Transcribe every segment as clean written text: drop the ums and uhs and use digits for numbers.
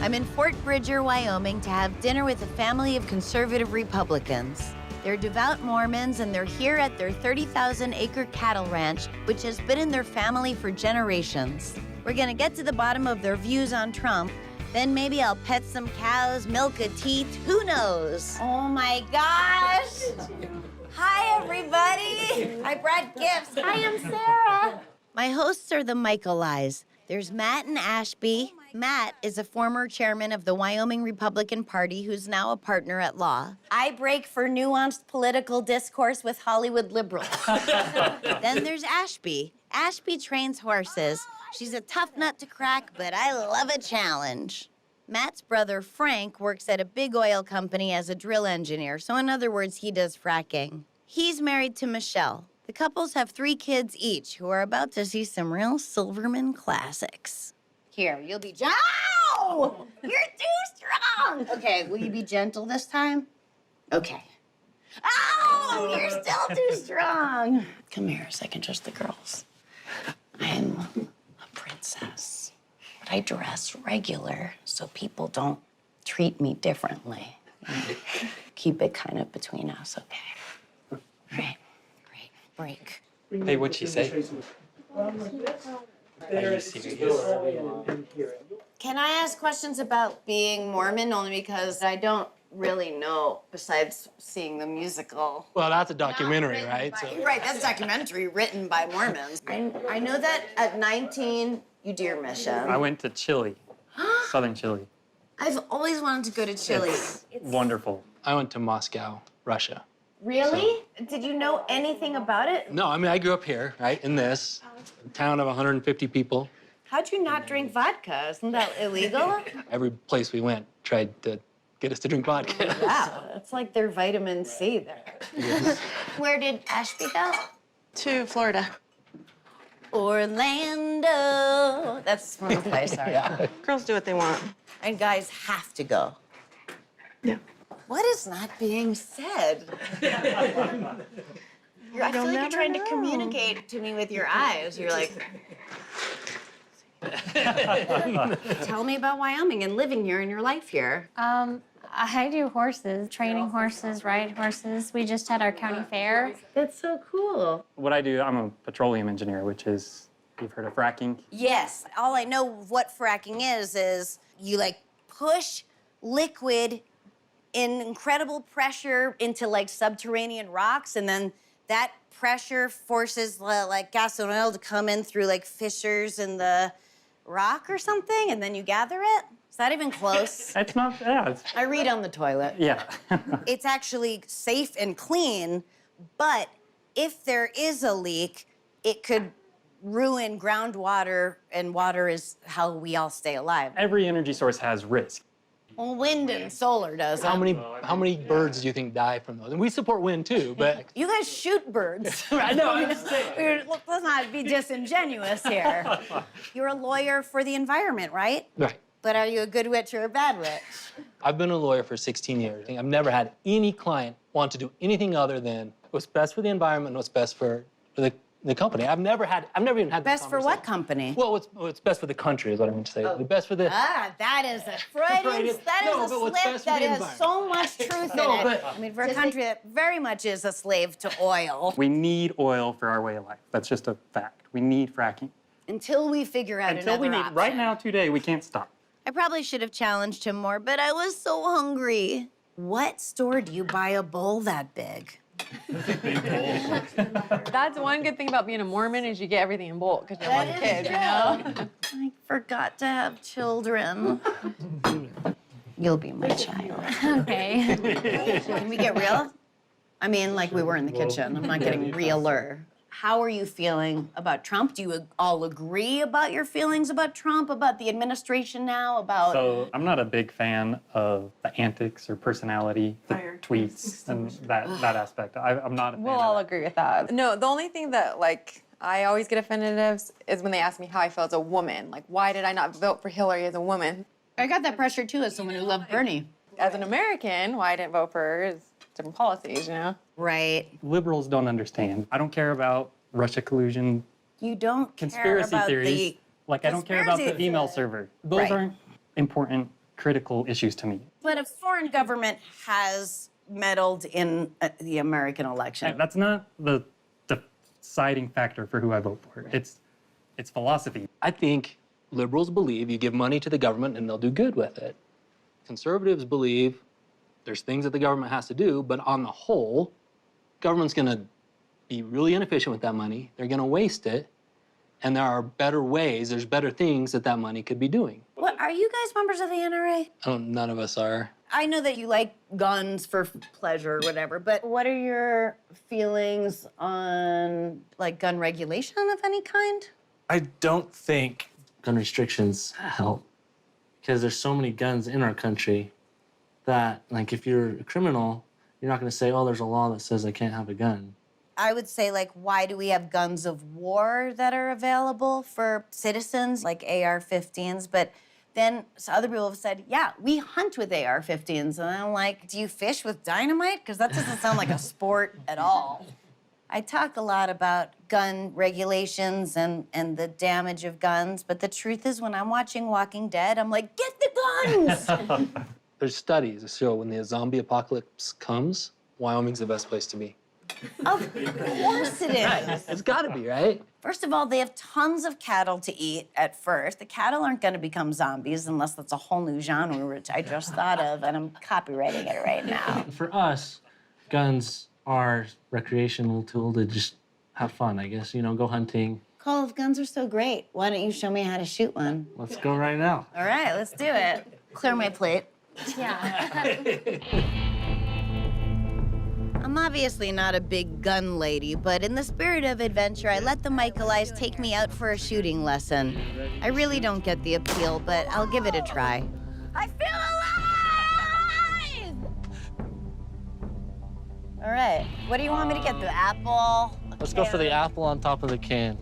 I'm in Fort Bridger, Wyoming to have dinner with a family of conservative Republicans. They're devout Mormons, and they're here at their 30,000-acre cattle ranch, which has been in their family for generations. We're gonna get to the bottom of their views on Trump, then maybe I'll pet some cows, milk a teat, who knows? Oh my gosh! Hi, everybody! I brought gifts. Hi, I'm Sarah. My hosts are the Michelis. There's Matt and Ashby. Matt is a former chairman of the Wyoming Republican Party who's now a partner at law. I break for nuanced political discourse with Hollywood liberals. Then there's Ashby. Ashby trains horses. She's a tough nut to crack, but I love a challenge. Matt's brother, Frank, works at a big oil company as a drill engineer, so in other words, he does fracking. He's married to Michelle. The couples have 3 kids each who are about to see some real Silverman classics. Here, you'll be Ow! You're too strong! Okay, will you be gentle this time? Okay. Oh, you're still too strong. Come here, so I can trust the girls. I'm a princess, but I dress regular so people don't treat me differently. Keep it kind of between us, okay? All right, great, break. Hey, what'd she say? Are you serious? Can I ask questions about being Mormon, only because I don't really know, besides seeing the musical? Well, that's a documentary, right? So. Right, that's a documentary written by Mormons. I know that at 19, you do your mission. I went to Chile, southern Chile. I've always wanted to go to Chile. It's wonderful. I went to Moscow, Russia. Really? Did you know anything about it? No, I mean, I grew up here, right, in this town of 150 people. How'd you not drink vodka? Isn't that illegal? Every place we went tried to get us to drink vodka. Wow, that's like their vitamin C there. Yes. Where did Ashby go? To Florida. Orlando. That's from the place, sorry. Yeah. Girls do what they want. And guys have to go. Yeah. What is not being said? I feel like you're trying to communicate to me with your eyes. You're like... Tell me about Wyoming and living here and your life here. I do horses, training horses, ride horses. We just had our county fair. That's so cool. What I do, I'm a petroleum engineer, which is, you've heard of fracking? Yes. All I know of what fracking is you, like, push liquid in incredible pressure into, like, subterranean rocks, and then that pressure forces, like, gas and oil to come in through, like, fissures in the rock or something, and then you gather it? Is that even close? It's not, yeah. It's, I read on the toilet. yeah. It's actually safe and clean, but if there is a leak, it could ruin groundwater, and water is how we all stay alive. Every energy source has risk. Well, wind and solar does. How many birds do you think die from those? And we support wind too, but You guys shoot birds. I know. I'm just saying. Let's not be disingenuous here. You're a lawyer for the environment, right? Right. But are you a good witch or a bad witch? I've been a lawyer for 16 years. I've never had any client want to do anything other than what's best for the environment and what's best for the company. I've never even had Best that for what company? Well, what's best for the country is what I meant to say. The best for the... That is a Freudian, that is a slip that has so much truth in it. I mean, for a country that very much is a slave to oil. We need oil for our way of life. That's just a fact. We need fracking. Until we figure out Until we another need, option. right now, today, we can't stop. I probably should have challenged him more, but I was so hungry. What store do you buy a bowl that big? That's one good thing about being a Mormon is you get everything in bulk because you have one kid, you know? I forgot to have children. You'll be my child. Okay. Can we get real? I mean, like we were in the kitchen. I'm not getting realer. How are you feeling about Trump? Do you all agree about your feelings about Trump, about the administration now, about... So I'm not a big fan of the antics or personality, the tweets, and that aspect. I'm not a fan We'll of all that. agree with that. No, the only thing that, like, I always get offended of is when they ask me how I feel as a woman. Like, why did I not vote for Hillary as a woman? I got that pressure, too, as someone who loved Bernie. As an American, why I didn't vote for her is different policies, you know? Right. Liberals don't understand. I don't care about Russia collusion, You don't conspiracy care about theories. the... Like, I don't care about the email server. Those Right. aren't important critical issues to me. But a foreign government has meddled in the American election. That's not the deciding factor for who I vote for. It's philosophy. I think liberals believe you give money to the government and they'll do good with it. Conservatives believe there's things that the government has to do, but on the whole, government's gonna be really inefficient with that money. They're gonna waste it, and there are better ways, there's better things that money could be doing. What, are you guys members of the NRA? None of us are. I know that you like guns for pleasure or whatever, but what are your feelings on, like, gun regulation of any kind? I don't think gun restrictions help because there's so many guns in our country that, like, if you're a criminal, you're not going to say, oh, there's a law that says I can't have a gun. I would say, like, why do we have guns of war that are available for citizens, like AR-15s? But then other people have said, yeah, we hunt with AR-15s. And I'm like, do you fish with dynamite? Because that doesn't sound like a sport at all. I talk a lot about gun regulations and the damage of guns, but the truth is when I'm watching Walking Dead, I'm like, get the guns! There's studies that show when the zombie apocalypse comes, Wyoming's the best place to be. Of course it is. It's gotta be, right? First of all, they have tons of cattle to eat at first. The cattle aren't gonna become zombies unless that's a whole new genre, which I just thought of, and I'm copywriting it right now. For us, guns are recreational tool to just have fun, I guess. You know, go hunting. Call of guns are so great. Why don't you show me how to shoot one? Let's go right now. All right, let's do it. Clear my plate. Yeah. I'm obviously not a big gun lady, but in the spirit of adventure, I let the Michelis take me out for a shooting lesson. I really don't get the appeal, but I'll give it a try. I feel alive! All right, what do you want me to get, the apple? Let's go for the apple on top of the can.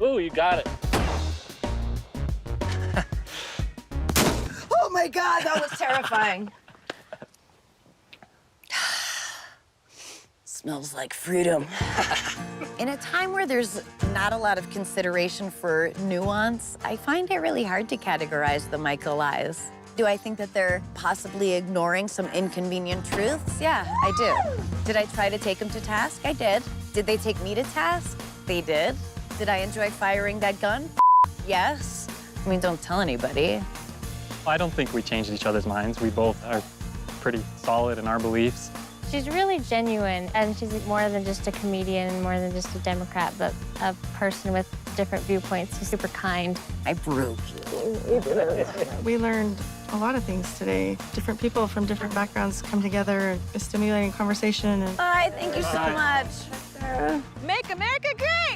Ooh, you got it. Oh my God, that was terrifying. Smells like freedom. In a time where there's not a lot of consideration for nuance, I find it really hard to categorize the Michelis. Do I think that they're possibly ignoring some inconvenient truths? Yeah, I do. Did I try to take them to task? I did. Did they take me to task? They did. Did I enjoy firing that gun? Yes. I mean, don't tell anybody. I don't think we changed each other's minds. We both are pretty solid in our beliefs. She's really genuine, and she's more than just a comedian, more than just a Democrat, but a person with different viewpoints. She's super kind. I broke you. We learned a lot of things today. Different people from different backgrounds come together, a stimulating conversation. And Bye, thank you so much. Make America great!